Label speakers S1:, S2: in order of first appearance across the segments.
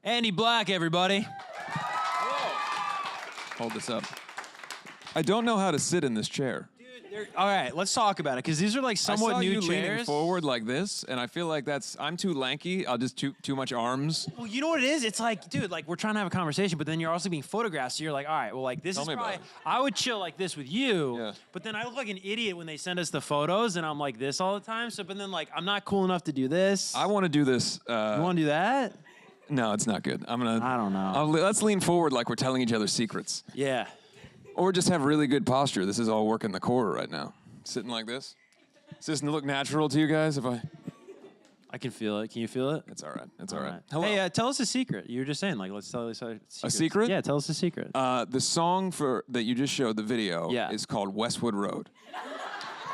S1: Andy Black, everybody.
S2: Hold this up. I don't know how to sit in this chair.
S1: Dude, all right, let's talk about it, because these are like somewhat new
S2: I saw you leaning
S1: chairs.
S2: forward like this, and I feel like I'm too lanky. I'll just too much arms.
S1: Well, you know what it is? It's like, dude, like we're trying to have a conversation, but then you're also being photographed, so you're like, all right, well, like this
S2: Tell
S1: is
S2: me about
S1: probably,
S2: it.
S1: I would chill like this with you,
S2: Yeah.
S1: but then I look like an idiot when they send us the photos, and I'm like this all the time, so, but then like, I'm not cool enough to do this.
S2: I want to do this.
S1: You want to do that?
S2: No, it's not good. I
S1: don't know.
S2: Let's lean forward like we're telling each other secrets.
S1: Yeah.
S2: Or just have really good posture. This is all working the core right now. Sitting like this. Does this look natural to you guys?
S1: I can feel it. Can you feel it?
S2: It's all right. It's all right. Hello.
S1: Hey, tell us a secret. You were just saying, like, let's tell us a secret.
S2: A secret?
S1: Yeah, tell us a secret.
S2: The song that you just showed, the video, is called Westwood Road.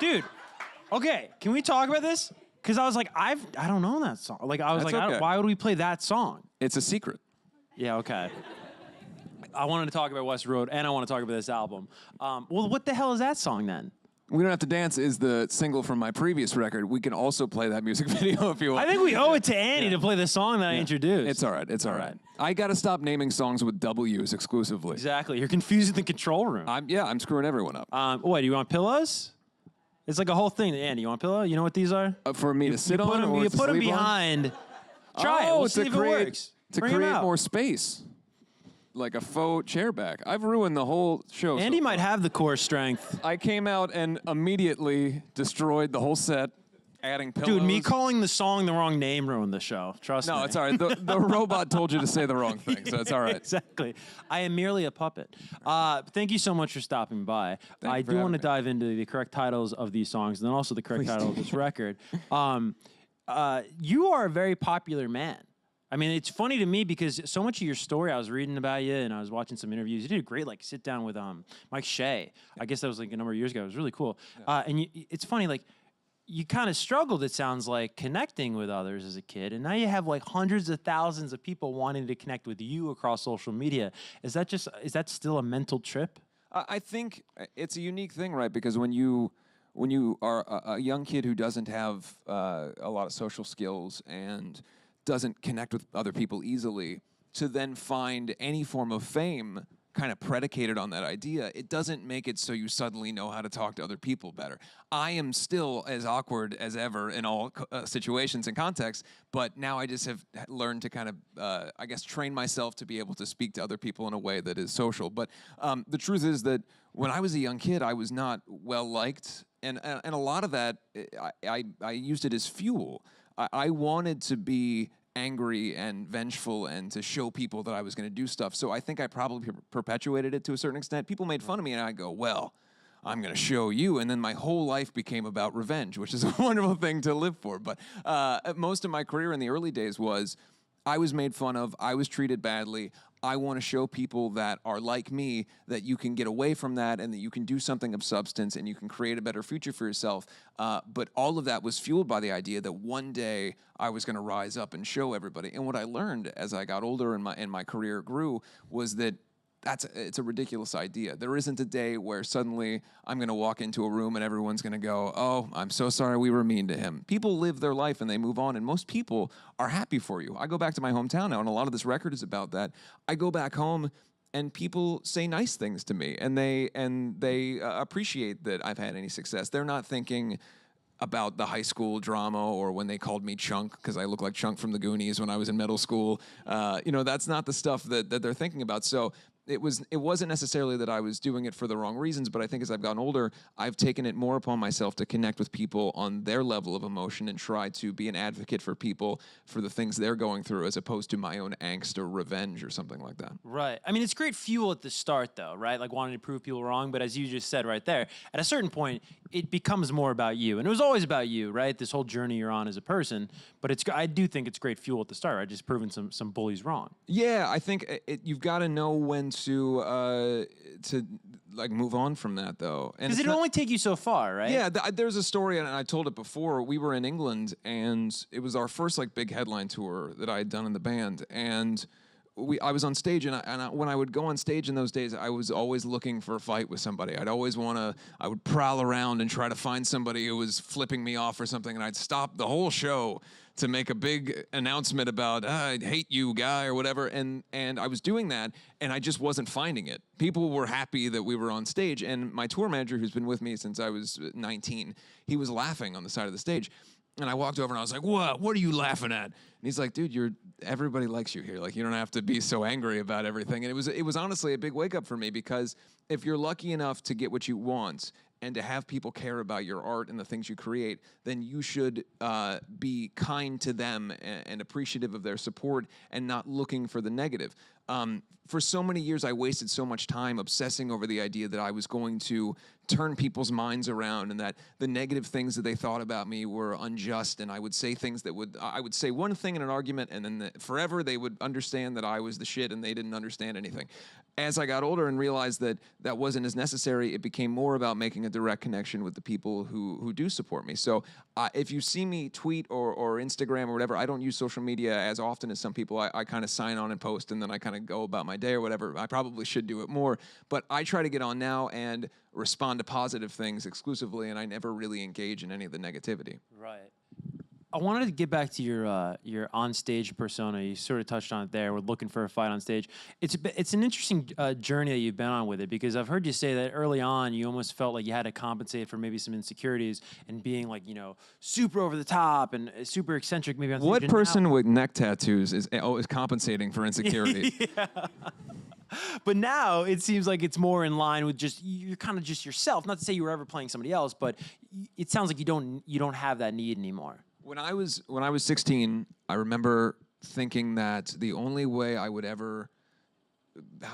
S1: Dude, okay, can we talk about this? Because I was like, I don't know that song. Like, I was
S2: That's
S1: like,
S2: okay.
S1: why would we play that song?
S2: It's a secret.
S1: Yeah, okay. I wanted to talk about West Road, and I want to talk about this album. Well, what the hell is that song then?
S2: We Don't Have to Dance is the single from my previous record. We can also play that music video if you want.
S1: I think we owe it to Andy to play the song that I introduced.
S2: It's all right. It's all right. I got to stop naming songs with W's exclusively.
S1: Exactly. You're confusing the control room.
S2: I'm screwing everyone up.
S1: What, do you want pillows? It's like a whole thing. Andy, you want a pillow? You know what these are?
S2: For me to sit on
S1: them,
S2: or
S1: you
S2: to
S1: put them
S2: sleep on?
S1: behind. Try it. We'll see if it works.
S2: To
S1: Bring 'em
S2: create
S1: out.
S2: more space. Like a faux chair back. I've ruined the whole show.
S1: Andy
S2: so
S1: might have the core strength.
S2: I came out and immediately destroyed the whole set, adding pillows.
S1: Dude, me calling the song the wrong name ruined the show. Trust me.
S2: No, it's all right. The robot told you to say the wrong thing, so it's all right.
S1: Exactly. I am merely a puppet. Thank you so much for stopping by.
S2: Thank you
S1: I
S2: for
S1: do
S2: having
S1: want to
S2: me.
S1: dive into the correct titles of these songs and then also the correct title of this record. You are a very popular man. I mean, it's funny to me because so much of your story, I was reading about you and I was watching some interviews. You did a great like sit down with Mike Shea. I guess that was like a number of years ago. It was really cool. And it's funny, like you kind of struggled, it sounds like, connecting with others as a kid. And now you have like hundreds of thousands of people wanting to connect with you across social media. Is that still a mental trip?
S2: I think it's a unique thing, right? Because when you are a young kid who doesn't have a lot of social skills and doesn't connect with other people easily, to then find any form of fame kind of predicated on that idea, it doesn't make it so you suddenly know how to talk to other people better. I am still as awkward as ever in all situations and contexts, but now I just have learned to kind of, I guess, train myself to be able to speak to other people in a way that is social. But the truth is that when I was a young kid, I was not well-liked, and a lot of that, I used it as fuel. I wanted to be angry and vengeful and to show people that I was going to do stuff. So I think I probably perpetuated it to a certain extent. People made fun of me and I go, well, I'm going to show you. And then my whole life became about revenge, which is a wonderful thing to live for. But most of my career in the early days was I was made fun of. I was treated badly. I want to show people that are like me that you can get away from that and that you can do something of substance and you can create a better future for yourself. But all of that was fueled by the idea that one day I was going to rise up and show everybody. And what I learned as I got older and my career grew was that it's a ridiculous idea. There isn't a day where suddenly I'm going to walk into a room and everyone's going to go, oh, I'm so sorry we were mean to him. People live their life and they move on, and most people are happy for you. I go back to my hometown now, and a lot of this record is about that. I go back home and people say nice things to me, and they appreciate that I've had any success. They're not thinking about the high school drama or when they called me Chunk because I look like Chunk from the Goonies when I was in middle school. That's not the stuff that they're thinking about. So it wasn't necessarily that I was doing it for the wrong reasons, but I think as I've gotten older, I've taken it more upon myself to connect with people on their level of emotion and try to be an advocate for people for the things they're going through as opposed to my own angst or revenge or something like that.
S1: Right. I mean, it's great fuel at the start, though, right? Like wanting to prove people wrong. But as you just said right there, at a certain point, it becomes more about you. And it was always about you, right? This whole journey you're on as a person. But I do think it's great fuel at the start, right? Just proving some bullies wrong.
S2: Yeah, I think you've got to know when to like move on from that, though.
S1: Because it'll only take you so far, right?
S2: Yeah, there's a story, and I told it before. We were in England, and it was our first like big headline tour that I had done in the band, and I was on stage, and when I would go on stage in those days, I was always looking for a fight with somebody. I would prowl around and try to find somebody who was flipping me off or something, and I'd stop the whole show to make a big announcement about, I hate you, guy, or whatever, and I was doing that, and I just wasn't finding it. People were happy that we were on stage, and my tour manager, who's been with me since I was 19, he was laughing on the side of the stage. And I walked over and I was like, what are you laughing at? And he's like, dude, everybody likes you here. Like, you don't have to be so angry about everything. And it was honestly a big wake up for me, because if you're lucky enough to get what you want and to have people care about your art and the things you create, then you should be kind to them and appreciative of their support and not looking for the negative. For so many years, I wasted so much time obsessing over the idea that I was going to turn people's minds around and that the negative things that they thought about me were unjust, and I would say things that I would say one thing in an argument, and then forever they would understand that I was the shit and they didn't understand anything. As I got older and realized that that wasn't as necessary, it became more about making a direct connection with the people who do support me. So if you see me tweet or Instagram or whatever, I don't use social media as often as some people. I kind of sign on and post, and then I kind of go about my day or whatever. I probably should do it more, but I try to get on now and respond to positive things exclusively, and I never really engage in any of the negativity.
S1: Right. I wanted to get back to your on-stage persona. You sort of touched on it there. We're looking for a fight on stage. It's an interesting journey that you've been on with it, because I've heard you say that early on you almost felt like you had to compensate for maybe some insecurities and being like, super over the top and super eccentric. Maybe on stage.
S2: What person with neck tattoos is compensating for insecurity?
S1: Yeah. But now it seems like it's more in line with you're kind of just yourself. Not to say you were ever playing somebody else, but it sounds like you don't have that need anymore.
S2: When I was 16, I remember thinking that the only way I would ever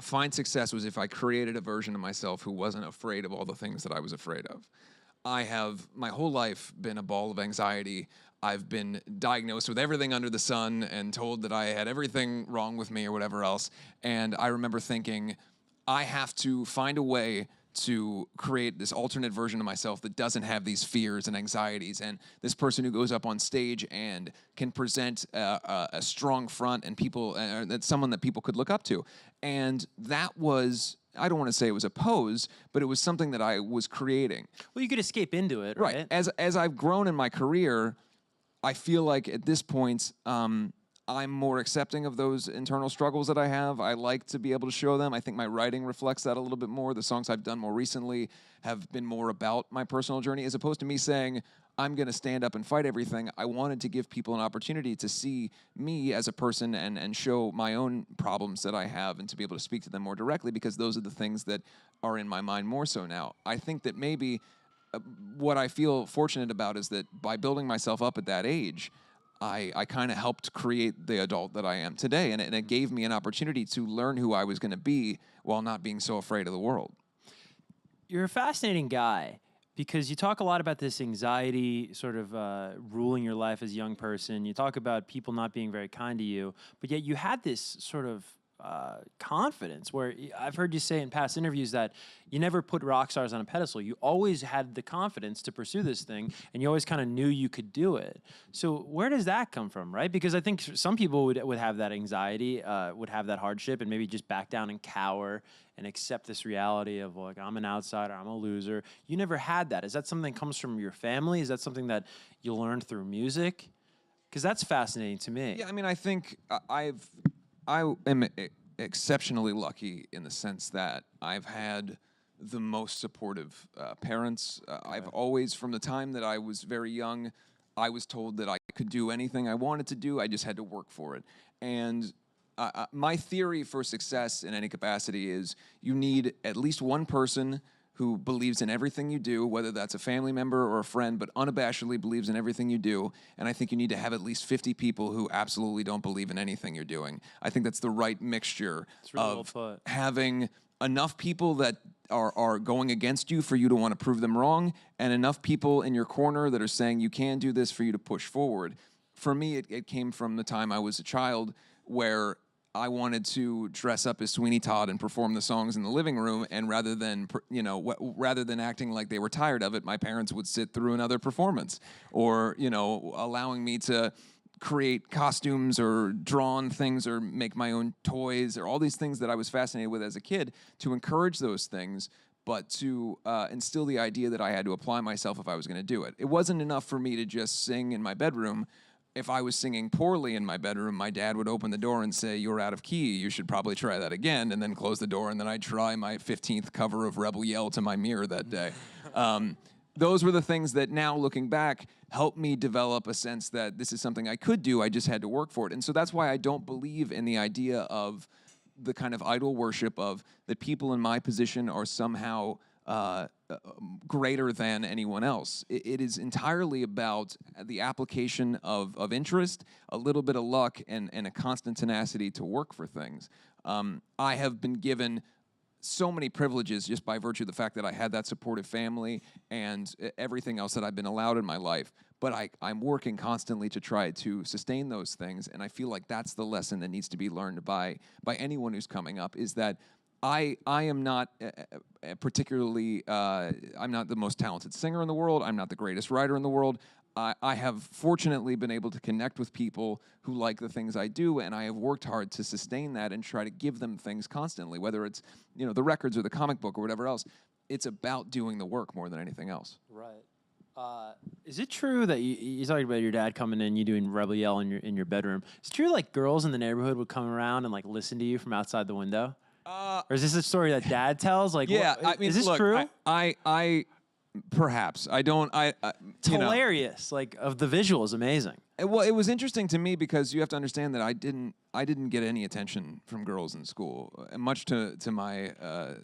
S2: find success was if I created a version of myself who wasn't afraid of all the things that I was afraid of. I have my whole life been a ball of anxiety. I've been diagnosed with everything under the sun and told that I had everything wrong with me or whatever else. And I remember thinking, I have to find a way to create this alternate version of myself that doesn't have these fears and anxieties, and this person who goes up on stage and can present a strong front and someone that people could look up to. And that was, I don't want to say it was a pose, but it was something that I was creating.
S1: Well, you could escape into it, right?
S2: As I've grown in my career, I feel like at this point, I'm more accepting of those internal struggles that I have. I like to be able to show them. I think my writing reflects that a little bit more. The songs I've done more recently have been more about my personal journey, as opposed to me saying, I'm going to stand up and fight everything. I wanted to give people an opportunity to see me as a person and show my own problems that I have, and to be able to speak to them more directly, because those are the things that are in my mind more so now. I think that maybe what I feel fortunate about is that by building myself up at that age, I kind of helped create the adult that I am today, and it gave me an opportunity to learn who I was going to be while not being so afraid of the world.
S1: You're a fascinating guy, because you talk a lot about this anxiety sort of ruling your life as a young person. You talk about people not being very kind to you, but yet you had this sort of confidence, where I've heard you say in past interviews that you never put rock stars on a pedestal. You always had the confidence to pursue this thing, and you always kind of knew you could do it. So where does that come from, right? Because I think some people would have that anxiety, would have that hardship, and maybe just back down and cower and accept this reality of, like, I'm an outsider, I'm a loser. You never had that. Is that something that comes from your family? Is that something that you learned through music? Because that's fascinating to me.
S2: Yeah, I mean, I think I am exceptionally lucky in the sense that I've had the most supportive parents. I've always, from the time that I was very young, I was told that I could do anything I wanted to do. I just had to work for it. And my theory for success in any capacity is you need at least one person who believes in everything you do, whether that's a family member or a friend, but unabashedly believes in everything you do. And I think you need to have at least 50 people who absolutely don't believe in anything you're doing. I think that's the right mixture of having enough people that are going against you for you to want to prove them wrong, and enough people in your corner that are saying you can do this for you to push forward. For me, it came from the time I was a child, where I wanted to dress up as Sweeney Todd and perform the songs in the living room, and rather than acting like they were tired of it, my parents would sit through another performance, or allowing me to create costumes or drawn things or make my own toys or all these things that I was fascinated with as a kid, to encourage those things, but to instill the idea that I had to apply myself if I was going to do it. It wasn't enough for me to just sing in my bedroom. If I was singing poorly in my bedroom, my dad would open the door and say, "You're out of key. You should probably try that again," and then close the door, and then I'd try my 15th cover of Rebel Yell to my mirror that day. Those were the things that now, looking back, helped me develop a sense that this is something I could do. I just had to work for it. And so that's why I don't believe in the idea of the kind of idol worship of that people in my position are somehow greater than anyone else. It is entirely about the application of interest, a little bit of luck, and a constant tenacity to work for things. I have been given so many privileges just by virtue of the fact that I had that supportive family and everything else that I've been allowed in my life. But I'm working constantly to try to sustain those things, and I feel like that's the lesson that needs to be learned by anyone who's coming up, is that I am not particularly, I'm not the most talented singer in the world. I'm not the greatest writer in the world. I have fortunately been able to connect with people who like the things I do, and I have worked hard to sustain that and try to give them things constantly, whether it's the records or the comic book or whatever else. It's about doing the work more than anything else.
S1: Right. Is it true that you talked about your dad coming in, you doing Rebel Yell in your bedroom? Is it true like girls in the neighborhood would come around and like listen to you from outside the window? Or is this a story that dad tells? Like,
S2: yeah,
S1: I mean, is this
S2: look,
S1: true?
S2: I perhaps I don't.
S1: It's hilarious. Like, of the visual is amazing.
S2: Well, it was interesting to me because you have to understand that I didn't get any attention from girls in school, much to my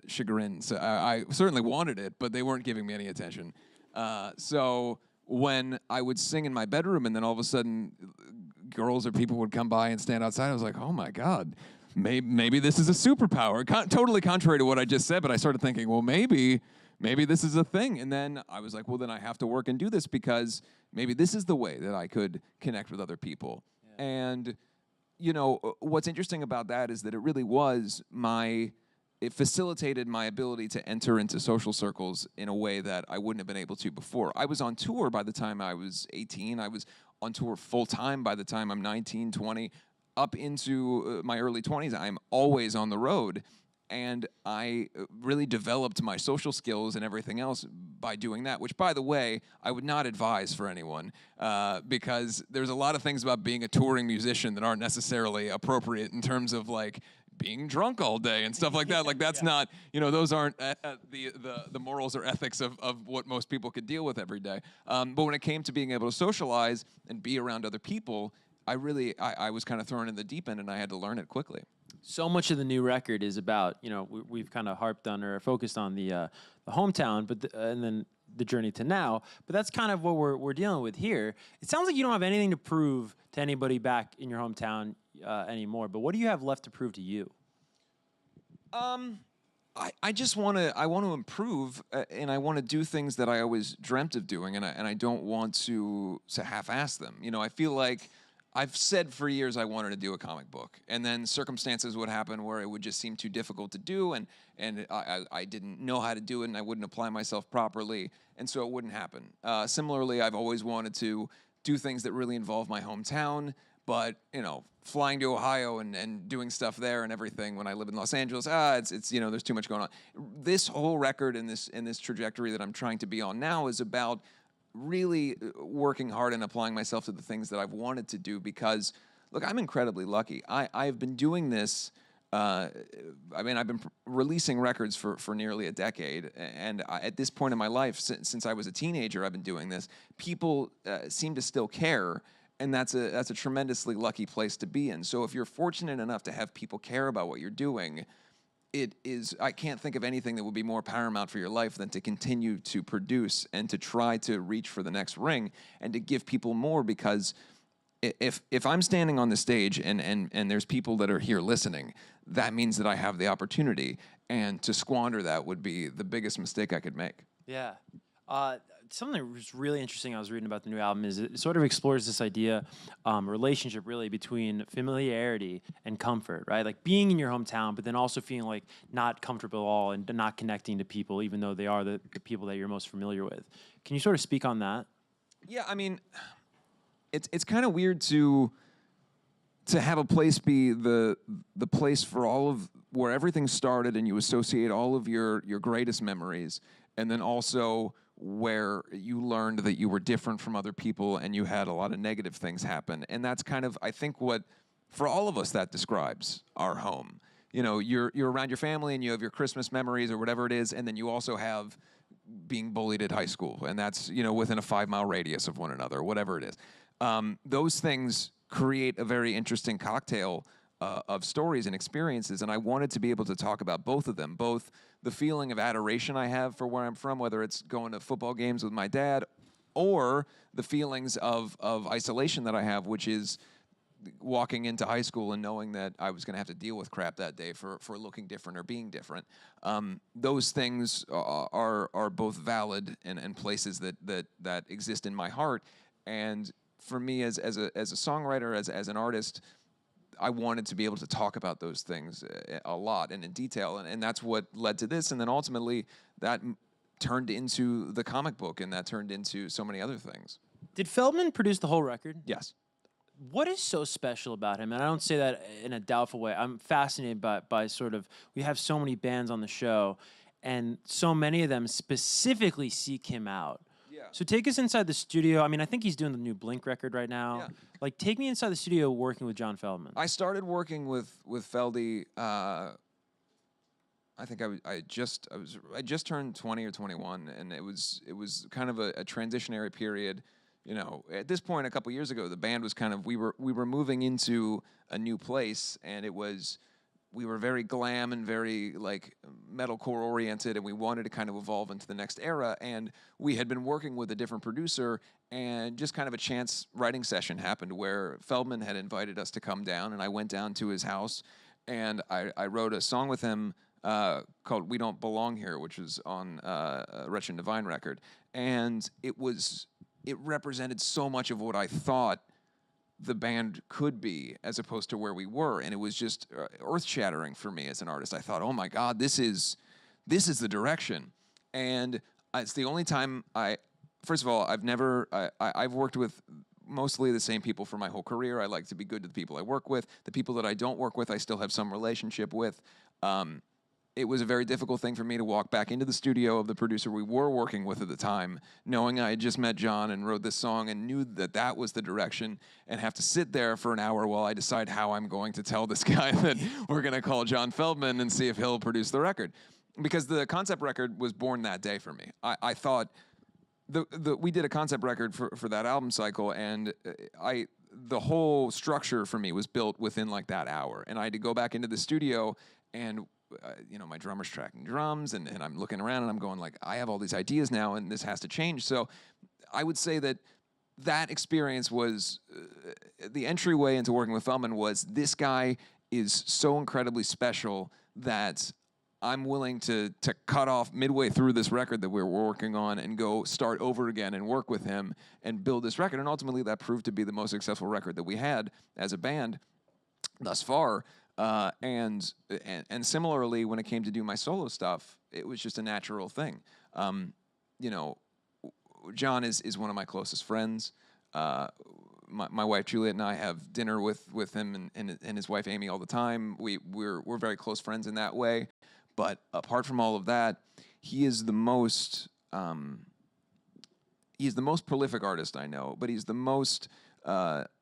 S2: chagrin. So I certainly wanted it, but they weren't giving me any attention. So when I would sing in my bedroom, and then all of a sudden, girls or people would come by and stand outside, I was like, oh my God. Maybe this is a superpower. Totally contrary to what I just said, but I started thinking, well, maybe this is a thing. And then I was like, well, then I have to work and do this because maybe this is the way that I could connect with other people. Yeah. And, what's interesting about that is that it really was it facilitated my ability to enter into social circles in a way that I wouldn't have been able to before. I was on tour by the time I was 18. I was on tour full time by the time I'm 19, 20. Up into my early 20s, I'm always on the road. And I really developed my social skills and everything else by doing that, which, by the way, I would not advise for anyone because there's a lot of things about being a touring musician that aren't necessarily appropriate in terms of, like, being drunk all day and stuff like that. Like, that's not, those aren't the morals or ethics of what most people could deal with every day. But when it came to being able to socialize and be around other people, I was kind of thrown in the deep end, and I had to learn it quickly.
S1: So much of the new record is about, we've kind of harped on or focused on the hometown, but and then the journey to now. But that's kind of what we're dealing with here. It sounds like you don't have anything to prove to anybody back in your hometown anymore. But what do you have left to prove to you?
S2: I just want to improve, and I want to do things that I always dreamt of doing, and I don't want to half-ass them. I feel like I've said for years I wanted to do a comic book, and then circumstances would happen where it would just seem too difficult to do, and I didn't know how to do it, and I wouldn't apply myself properly, and so it wouldn't happen. Similarly, I've always wanted to do things that really involve my hometown, but flying to Ohio and doing stuff there and everything when I live in Los Angeles, it's there's too much going on. This whole record and this trajectory that I'm trying to be on now is about really working hard and applying myself to the things that I've wanted to do because, look, I'm incredibly lucky. I've been doing this, I've been releasing records for nearly a decade, and at this point in my life, since I was a teenager, I've been doing this. People seem to still care, and that's a tremendously lucky place to be in. So if you're fortunate enough to have people care about what you're doing, I can't think of anything that would be more paramount for your life than to continue to produce and to try to reach for the next ring and to give people more, because if I'm standing on the stage and there's people that are here listening, that means that I have the opportunity, and to squander that would be the biggest mistake I could make.
S1: Yeah. Something that was really interesting I was reading about the new album is it sort of explores this idea, relationship really between familiarity and comfort, right? Like being in your hometown, but then also feeling like not comfortable at all and not connecting to people, even though they are the people that you're most familiar with. Can you sort of speak on that?
S2: Yeah, I mean, it's kind of weird to have a place be the place for all of where everything started, and you associate all of your greatest memories, and then also where you learned that you were different from other people and you had a lot of negative things happen. And that's kind of, I think, what for all of us that describes our home. You know, you're around your family and you have your Christmas memories or whatever it is, and then you also have being bullied at high school, and that's, you know, within a 5-mile radius of one another, whatever it is. Those things create a very interesting cocktail of stories and experiences, and I wanted to be able to talk about both of them, both the feeling of adoration I have for where I'm from, whether it's going to football games with my dad, or the feelings of isolation that I have, which is walking into high school and knowing that I was going to have to deal with crap that day for looking different or being different. Those things are both valid and places that exist in my heart. And for me, as a songwriter, as an artist, I wanted to be able to talk about those things a lot and in detail, and that's what led to this. And then ultimately, that turned into the comic book, and that turned into so many other things.
S1: Did Feldman produce the whole record?
S2: Yes.
S1: What is so special about him? And I don't say that in a doubtful way. I'm fascinated by sort of, we have so many bands on the show, and so many of them specifically seek him out. Yeah. So take us inside the studio. I mean, I think he's doing the new Blink record right now. Yeah. Like, take me inside the studio working with John Feldman.
S2: I started working with Feldy. I think I just turned 20 or 21, and it was kind of a transitionary period. You know, at this point, a couple years ago, the band was kind of, we were moving into a new place, and we were very glam and very like metalcore oriented, and we wanted to kind of evolve into the next era. And we had been working with a different producer, and just kind of a chance writing session happened where Feldman had invited us to come down, and I went down to his house, and I wrote a song with him called "We Don't Belong Here," which was on a Wretched and Divine record, and it represented so much of what I thought the band could be as opposed to where we were. And it was just earth-shattering for me as an artist. I thought, oh my God, this is the direction. And it's the only time first of all, I've worked with mostly the same people for my whole career. I like to be good to the people I work with. The people that I don't work with, I still have some relationship with. It was a very difficult thing for me to walk back into the studio of the producer we were working with at the time, knowing I had just met John and wrote this song and knew that was the direction, and have to sit there for an hour while I decide how I'm going to tell this guy that we're going to call John Feldman and see if he'll produce the record. Because the concept record was born that day for me. I thought we did a concept record for that album cycle, and the whole structure for me was built within like that hour. And I had to go back into the studio, and you know, my drummer's tracking drums, and I'm looking around and I'm going like, I have all these ideas now, and this has to change. So I would say that experience was the entryway into working with Feldman. Was this guy is so incredibly special that I'm willing to cut off midway through this record that we're working on and go start over again and work with him and build this record. And ultimately that proved to be the most successful record that we had as a band thus far. And similarly, when it came to do my solo stuff, it was just a natural thing. You know, John is one of my closest friends. My wife Juliet and I have dinner with him and his wife Amy all the time. We're very close friends in that way. But apart from all of that, he is the most prolific artist I know. But he's the most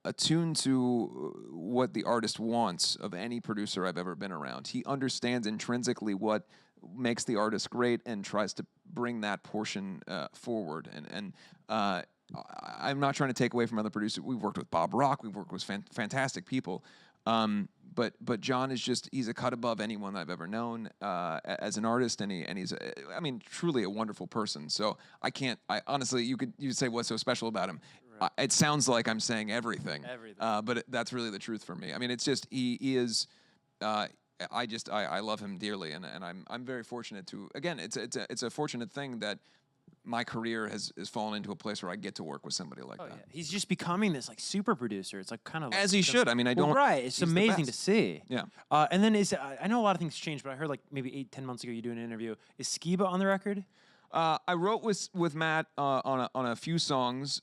S2: attuned to what the artist wants of any producer I've ever been around. He understands intrinsically what makes the artist great and tries to bring that portion forward. And I'm not trying to take away from other producers. We've worked with Bob Rock. We've worked with fantastic people. But John is he's a cut above anyone I've ever known as an artist, and he's truly a wonderful person. So I honestly, you'd say what's so special about him. Right. It sounds like I'm saying everything. But that's really the truth for me. I mean, it's just he is. I love him dearly, and I'm very fortunate to. Again, it's a fortunate thing that my career has fallen into a place where I get to work with somebody like that. Yeah.
S1: He's just becoming this like super producer. It's like kind of like
S2: as he should. I mean, I don't.
S1: Well, right. It's amazing to see.
S2: Yeah.
S1: And then I know a lot of things changed, but I heard like maybe 8-10 months ago you doing an interview. Is Skiba on the record?
S2: I wrote with Matt on a few songs.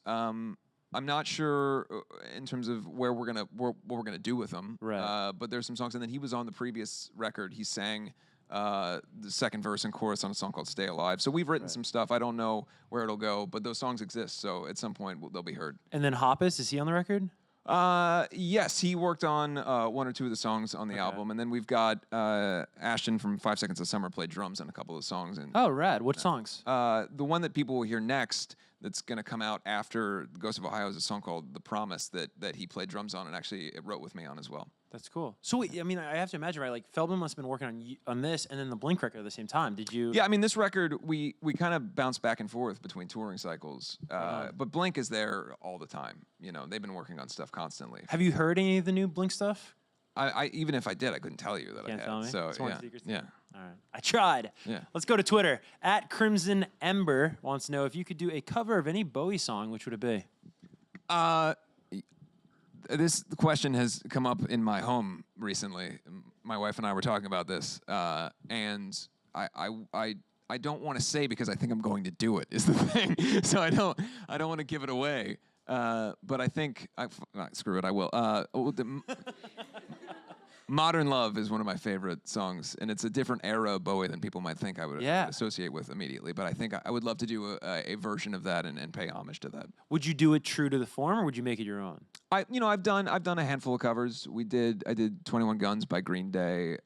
S2: I'm not sure in terms of where what we're gonna do with them.
S1: Right.
S2: But there's some songs, and then he was on the previous record. He sang the second verse and chorus on a song called "Stay Alive." So we've written some stuff. I don't know where it'll go, but those songs exist. So at some point they'll be heard.
S1: And then Hoppus, is he on the record?
S2: Yes, he worked on one or two of the songs on the album, and then we've got Ashton from 5 Seconds of Summer played drums on a couple of songs. And
S1: Oh, rad. What songs?
S2: the one that people will hear next, that's going to come out after Ghost of Ohio, is a song called "The Promise" that he played drums on and actually wrote with me on as well.
S1: That's cool. So, wait, I mean, I have to imagine, right? Like, Feldman must have been working on this and then the Blink record at the same time. Did you?
S2: Yeah, I mean, this record, we kind of bounce back and forth between touring cycles. But Blink is there all the time. You know, they've been working on stuff constantly.
S1: Have you heard any of the new Blink stuff?
S2: I even if I did, I couldn't tell you that
S1: Can't
S2: I had.
S1: tell me?
S2: So,
S1: It's one
S2: yeah.
S1: of the secrets.
S2: Yeah.
S1: All right. I tried.
S2: Yeah.
S1: Let's go to Twitter. At Crimson Ember wants to know if you could do a cover of any Bowie song, which would it be?
S2: This question has come up in my home recently. My wife and I were talking about this, and I don't want to say because I think I'm going to do it is the thing. So I don't want to give it away. But I think screw it. I will. Modern Love is one of my favorite songs, and it's a different era of Bowie than people might think I would associate with immediately. But I think I would love to do a version of that and pay homage to that.
S1: Would you do it true to the form, or would you make it your own?
S2: I've done a handful of covers. I did 21 Guns by Green Day.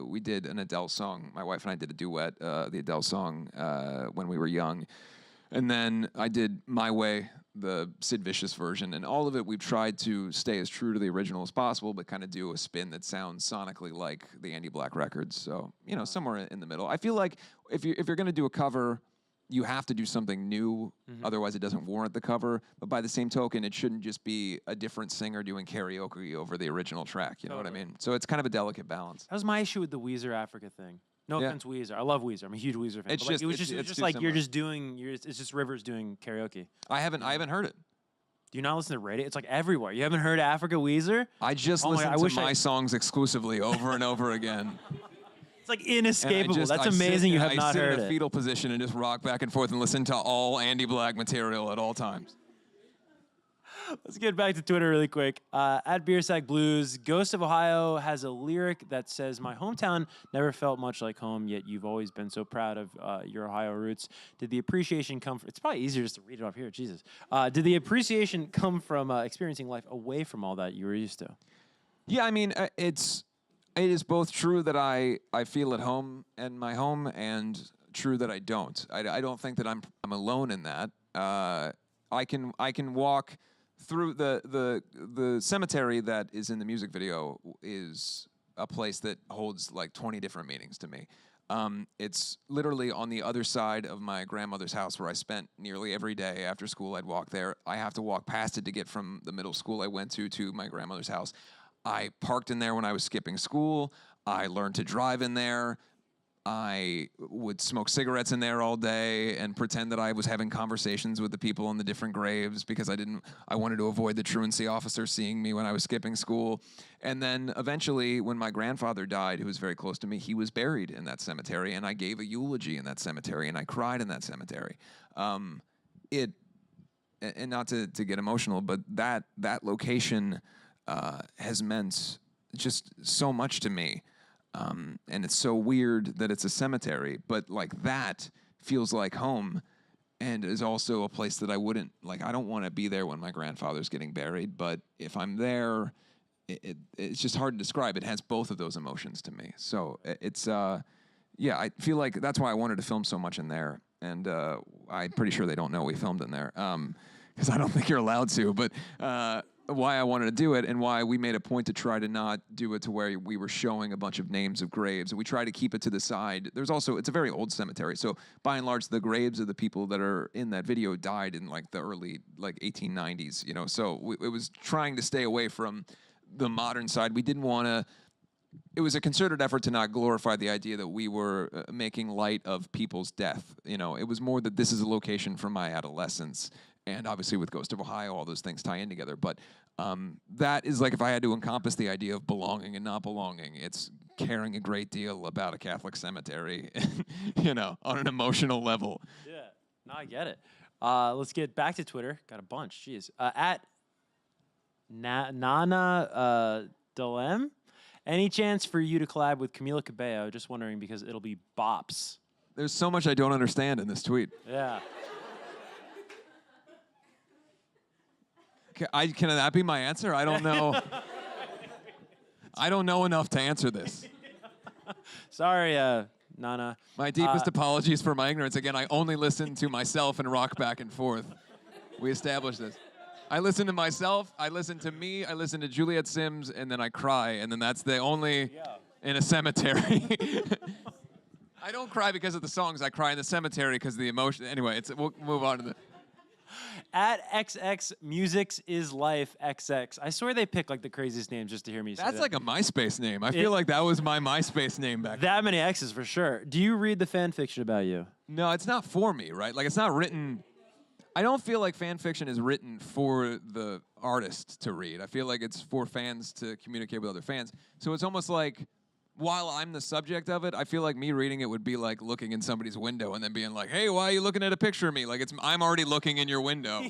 S2: We did an Adele song. My wife and I did a duet, the Adele song, when we were young. And then I did My Way, the Sid Vicious version, and all of it we've tried to stay as true to the original as possible, but kind of do a spin that sounds sonically like the Andy Black records. So, somewhere in the middle. I feel like if you're going to do a cover, you have to do something new, otherwise it doesn't warrant the cover. But by the same token, it shouldn't just be a different singer doing karaoke over the original track. You know what I mean? So it's kind of a delicate balance.
S1: That was my issue with the Weezer Africa thing. No offense, Weezer. I love Weezer. I'm a huge Weezer fan.
S2: It's
S1: But, like,
S2: just-
S1: it was
S2: it's-
S1: just
S2: it's too
S1: like
S2: similar.
S1: it's just Rivers doing karaoke.
S2: I haven't heard it.
S1: Do you not listen to radio? It's like everywhere. You haven't heard Africa Weezer?
S2: I just
S1: Oh my
S2: listen
S1: God, I
S2: to
S1: wish
S2: my songs exclusively over and over again.
S1: It's like inescapable.
S2: And
S1: That's
S2: I
S1: amazing. You have
S2: I
S1: not
S2: sit
S1: heard
S2: in a
S1: it.
S2: fetal position and just rock back and forth and listen to all Andy Black material at all times.
S1: Let's get back to Twitter really quick. At Biersack Blues, Ghost of Ohio has a lyric that says, "My hometown never felt much like home, yet you've always been so proud of your Ohio roots. Did the appreciation come from," it's probably easier just to read it up here, Jesus. Did the appreciation come from experiencing life away from all that you were used to?
S2: Yeah, I mean, it is both true that I feel at home in my home and true that I don't. I don't think that I'm alone in that. I can walk through the cemetery that is in the music video is a place that holds like 20 different meanings to me. It's literally on the other side of my grandmother's house where I spent nearly every day after school. I'd walk there. I have to walk past it to get from the middle school I went to my grandmother's house. I parked in there when I was skipping school. I learned to drive in there. I would smoke cigarettes in there all day and pretend that I was having conversations with the people on the different graves because I wanted to avoid the truancy officer seeing me when I was skipping school. And then eventually, when my grandfather died, who was very close to me, he was buried in that cemetery, and I gave a eulogy in that cemetery, and I cried in that cemetery. And not to get emotional, but that location has meant just so much to me. And it's so weird that it's a cemetery, but like that feels like home and is also a place that I don't want to be there when my grandfather's getting buried, but if I'm there, it's just hard to describe. It has both of those emotions to me. So it's, I feel like that's why I wanted to film so much in there. And I'm pretty sure they don't know we filmed in there because I don't think you're allowed to, but why I wanted to do it and why we made a point to try to not do it to where we were showing a bunch of names of graves. And we try to keep it to the side. It's a very old cemetery. So by and large, the graves of the people that are in that video died in like the early 1890s, So it was trying to stay away from the modern side. We didn't want to. It was a concerted effort to not glorify the idea that we were making light of people's death. It was more that this is a location from my adolescence. And obviously with Ghost of Ohio, all those things tie in together. But that is like if I had to encompass the idea of belonging and not belonging, it's caring a great deal about a Catholic cemetery, on an emotional level.
S1: Yeah, no, I get it. Let's get back to Twitter. Got a bunch. Jeez. At Nana Dilem. Any chance for you to collab with Camila Cabello? Just wondering because it'll be bops.
S2: There's so much I don't understand in this tweet.
S1: Yeah.
S2: Can that be my answer? I don't know. I don't know enough to answer this.
S1: Sorry, Nana.
S2: My deepest apologies for my ignorance. Again, I only listen to myself and rock back and forth. We established this. I listen to myself, I listen to me, I listen to Juliet Sims, and then I cry, and then that's the only in a cemetery. I don't cry because of the songs. I cry in the cemetery because of the emotion. Anyway, we'll move on to the...
S1: At XX Musics is Life XX. I swear they pick like the craziest names just to hear me say that.
S2: That's like a MySpace name. I feel like that was my MySpace name back then.
S1: That many X's for sure. Do you read the fan fiction about you?
S2: No, it's not for me, right? Like, it's not written... I don't feel like fan fiction is written for the artist to read. I feel like it's for fans to communicate with other fans. So it's almost like, while I'm the subject of it, I feel like me reading it would be like looking in somebody's window and then being like, hey, why are you looking at a picture of me? Like, I'm already looking in your window.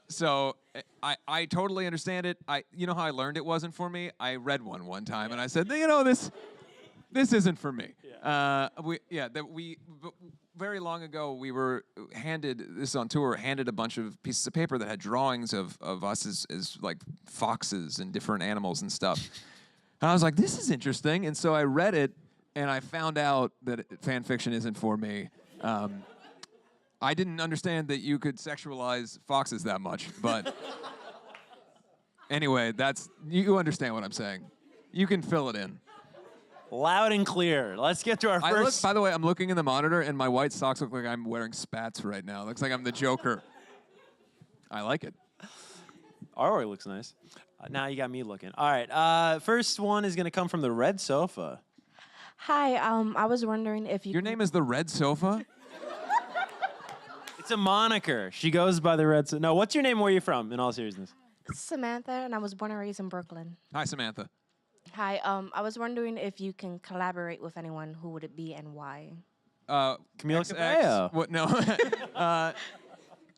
S2: So I totally understand it. You know how I learned it wasn't for me? I read one time and I said, you know, this isn't for me. Very long ago, we were handed a bunch of pieces of paper that had drawings of us as like foxes and different animals and stuff. And I was like, this is interesting. And so I read it, and I found out that fan fiction isn't for me. I didn't understand that you could sexualize foxes that much, but anyway, you understand what I'm saying. You can fill it in.
S1: Loud and clear. Let's get to our first...
S2: By the way, I'm looking in the monitor, and my white socks look like I'm wearing spats right now. Looks like I'm the Joker. I like it.
S1: Arroy looks nice. Now you got me looking. All right. First one is going to come from the Red Sofa.
S3: Hi. I was wondering if you...
S2: Your name is the Red Sofa?
S1: It's a moniker. She goes by the Red Sofa. No, what's your name? Where are you from, in all seriousness?
S3: Samantha, and I was born and raised in Brooklyn.
S2: Hi, Samantha.
S3: Hi. I was wondering if you can collaborate with anyone. Who would it be and why?
S1: Camila Cabello.
S2: What? No.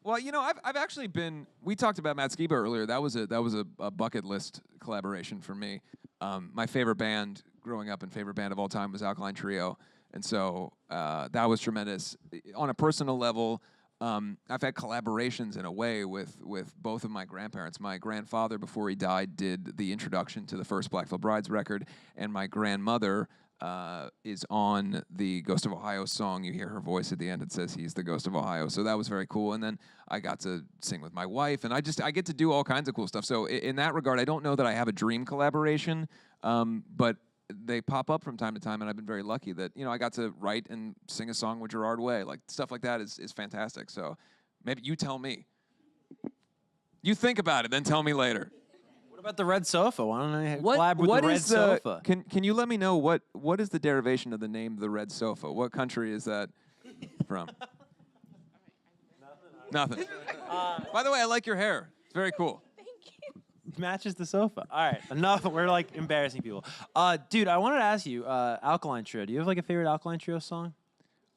S2: Well, you know, I've actually been. We talked about Matt Skiba earlier. That was a bucket list collaboration for me. My favorite band growing up and favorite band of all time was Alkaline Trio, and so that was tremendous. On a personal level, I've had collaborations in a way with both of my grandparents. My grandfather, before he died, did the introduction to the first Black Veil Brides record, and my grandmother is on the Ghost of Ohio song. You hear her voice at the end. It says he's the Ghost of Ohio. So that was very cool. And then I got to sing with my wife, and I get to do all kinds of cool stuff. So in that regard, I don't know that I have a dream collaboration, but they pop up from time to time, and I've been very lucky that, you know, I got to write and sing a song with Gerard Way. Like, stuff like that is fantastic. So maybe you tell me. You think about it, then tell me later.
S1: What about the Red Sofa? Why don't I collab with the Red Sofa?
S2: Can you let me know what is the derivation of the name the Red Sofa? What country is that from? Nothing. By the way, I like your hair. It's very cool.
S1: Matches the sofa. All right, enough. We're like embarrassing people. Dude, I wanted to ask you, Alkaline Trio. Do you have like a favorite Alkaline Trio song?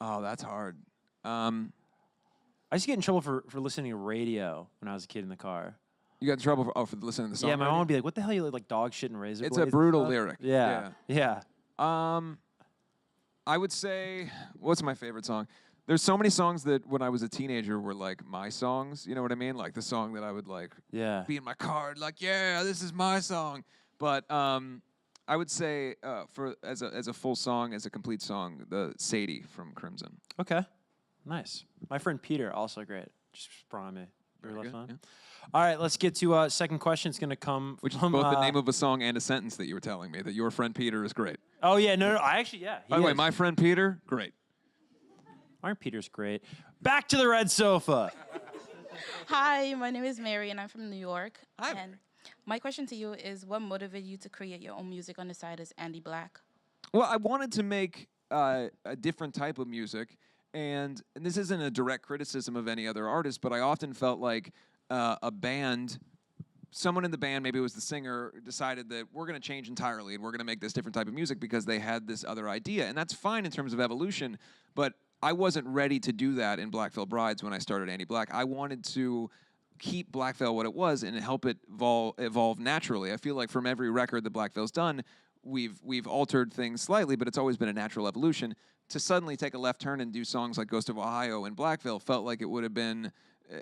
S2: Oh, that's hard.
S1: I used to get in trouble for listening to radio when I was a kid in the car.
S2: You got in trouble for listening to the song?
S1: Yeah, my mom would be like, "What the hell? You like dog shit and razor
S2: It's
S1: blades
S2: a brutal
S1: and stuff?"
S2: lyric.
S1: Yeah.
S2: I would say, what's my favorite song? There's so many songs that when I was a teenager were like my songs. You know what I mean? Like the song that I would like be in my car, like, yeah, this is my song. But I would say as a full song, as a complete song, the Sadie from Crimson.
S1: Okay, nice. My friend Peter, also great. Just sprung on me. Very left on.
S2: Yeah.
S1: All right, let's get to second question. It's gonna come
S2: Which
S1: from,
S2: is both the name of a song and a sentence that you were telling me, that your friend Peter is great.
S1: Oh yeah, no, I actually, yeah.
S2: By the way, my friend Peter, great.
S1: Our Peter's great. Back to the Red Sofa.
S4: Hi, my name is Mary, and I'm from New York.
S2: Hi,
S4: and
S2: Mary.
S4: my question to you is, what motivated you to create your own music on the side as Andy Black?
S2: Well, I wanted to make a different type of music, and this isn't a direct criticism of any other artist, but I often felt like a band, someone in the band, maybe it was the singer, decided that we're going to change entirely and we're going to make this different type of music because they had this other idea. And that's fine in terms of evolution, but I wasn't ready to do that in Black Veil Brides when I started Andy Black. I wanted to keep Black Veil what it was and help it evolve naturally. I feel like from every record that Black Veil's done, we've altered things slightly, but it's always been a natural evolution. To suddenly take a left turn and do songs like Ghost of Ohio and Black Veil felt like it would have been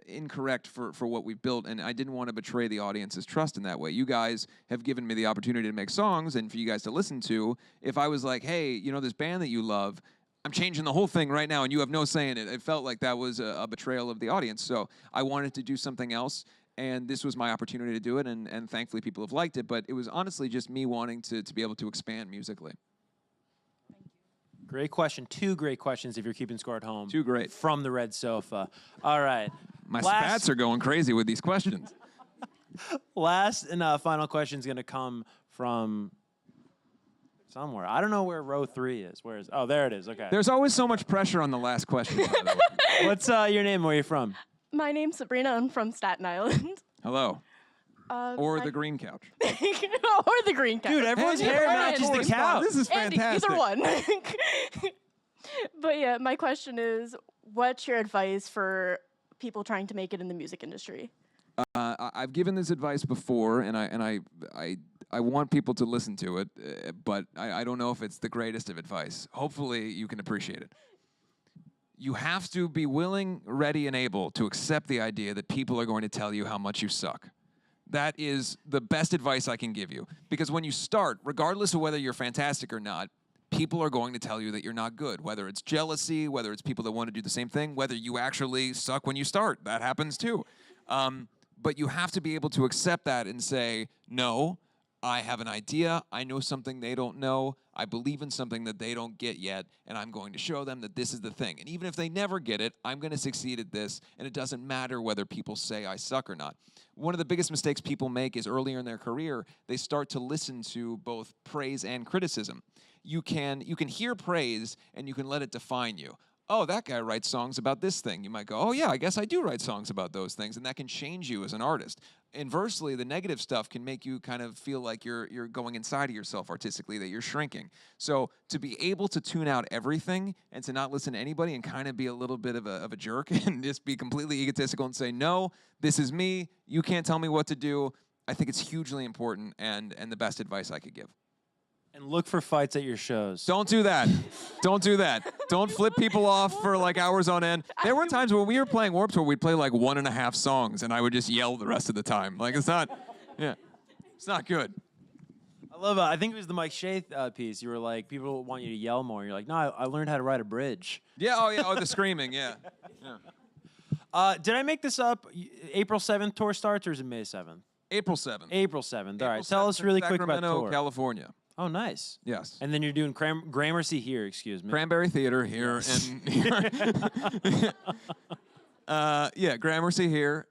S2: incorrect for what we've built, and I didn't want to betray the audience's trust in that way. You guys have given me the opportunity to make songs and for you guys to listen to. If I was like, hey, you know this band that you love, I'm changing the whole thing right now and you have no say in it, it felt like that was a betrayal of the audience. So I wanted to do something else, and this was my opportunity to do it, and thankfully people have liked it, but it was honestly just me wanting to be able to expand musically.
S1: Great question. 2 great questions if you're keeping score at home.
S2: 2 great.
S1: From the red sofa. All right.
S2: My spats are going crazy with these questions.
S1: Last and final question is going to come from somewhere. I don't know where row 3 is. Where is? Oh, there it is. Okay.
S2: There's always so much pressure on the last question, by the way.
S1: What's your name? Where are you from?
S5: My name's Sabrina. I'm from Staten Island.
S2: Hello. Or the green couch.
S5: Or the green couch.
S1: Dude, everyone's
S2: Andy,
S1: hair
S2: right,
S1: matches the
S2: correspond.
S1: couch.
S2: This is fantastic.
S5: Either one. But yeah, my question is, what's your advice for people trying to make it in the music industry?
S2: I've given this advice before, and I want people to listen to it, but I don't know if it's the greatest of advice. Hopefully, you can appreciate it. You have to be willing, ready, and able to accept the idea that people are going to tell you how much you suck. That is the best advice I can give you. Because when you start, regardless of whether you're fantastic or not, people are going to tell you that you're not good. Whether it's jealousy, whether it's people that want to do the same thing, whether you actually suck when you start. That happens too. But you have to be able to accept that and say, no, I have an idea. I know something they don't know. I believe in something that they don't get yet, and I'm going to show them that this is the thing. And even if they never get it, I'm going to succeed at this, and it doesn't matter whether people say I suck or not. One of the biggest mistakes people make is earlier in their career, they start to listen to both praise and criticism. You can hear praise, and you can let it define you. Oh, that guy writes songs about this thing. You might go, oh yeah, I guess I do write songs about those things, and that can change you as an artist. Inversely, the negative stuff can make you kind of feel like you're going inside of yourself artistically, that you're shrinking. So to be able to tune out everything and to not listen to anybody and kind of be a little bit of a jerk and just be completely egotistical and say, no, this is me, you can't tell me what to do, I think it's hugely important and the best advice I could give.
S1: And look for fights at your shows.
S2: Don't do that. Don't do that. Don't flip people off for like hours on end. There were times when we were playing Warped Tour, we'd play like 1.5 songs, and I would just yell the rest of the time. Like it's not good.
S1: I love I think it was the Mike Shea piece. You were like, people want you to yell more. You're like, no, I learned how to ride a bridge.
S2: Yeah, oh, the screaming, yeah.
S1: Did I make this up? April 7th tour starts, or is it May 7th?
S2: April 7th.
S1: April 7th. All right,
S2: April
S1: tell
S2: 7th
S1: us really
S2: in
S1: quick about
S2: Sacramento,
S1: tour.
S2: California.
S1: Oh, nice.
S2: Yes.
S1: And then you're doing Gramercy here, excuse me.
S2: Cranberry Theater here, and Gramercy here.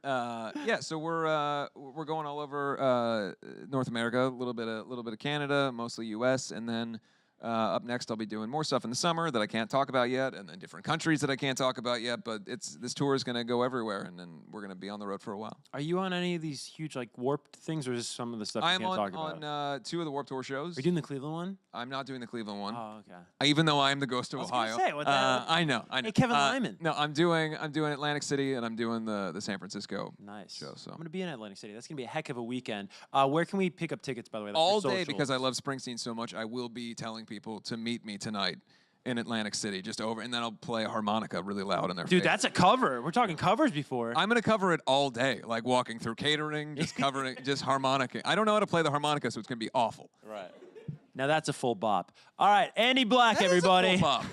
S2: So we're going all over North America, a little bit of Canada, mostly U.S., and then up next I'll be doing more stuff in the summer that I can't talk about yet, and then different countries that I can't talk about yet. But this tour is going to go everywhere, and then we're going to be on the road for a while.
S1: Are you on any of these huge like Warped things, or is this some of the stuff you
S2: I'm
S1: can't talk about?
S2: on 2 of the Warped Tour shows.
S1: Are you doing the Cleveland one?
S2: I'm not doing the Cleveland one.
S1: Oh, okay.
S2: Even though I'm the Ghost of
S1: I was gonna
S2: Ohio.
S1: say, what the hell?
S2: I know.
S1: Hey, Kevin Lyman.
S2: No, I'm doing Atlantic City, and I'm doing the San Francisco
S1: Nice.
S2: show. So
S1: I'm going to be in Atlantic City. That's going to be a heck of a weekend. Where can we pick up tickets, by the way? Like
S2: all
S1: for
S2: day,
S1: socials?
S2: because I love Springsteen so much, I will be telling people to meet me tonight in Atlantic City, just over, and then I'll play a harmonica really loud in their face.
S1: Dude, that's a cover. We're talking covers before.
S2: I'm gonna cover it all day, like walking through catering, just covering, just harmonica. I don't know how to play the harmonica, so it's gonna be awful.
S1: Right. Now that's a full bop. All right, Andy Black,
S2: That is a
S1: everybody.
S2: full bop.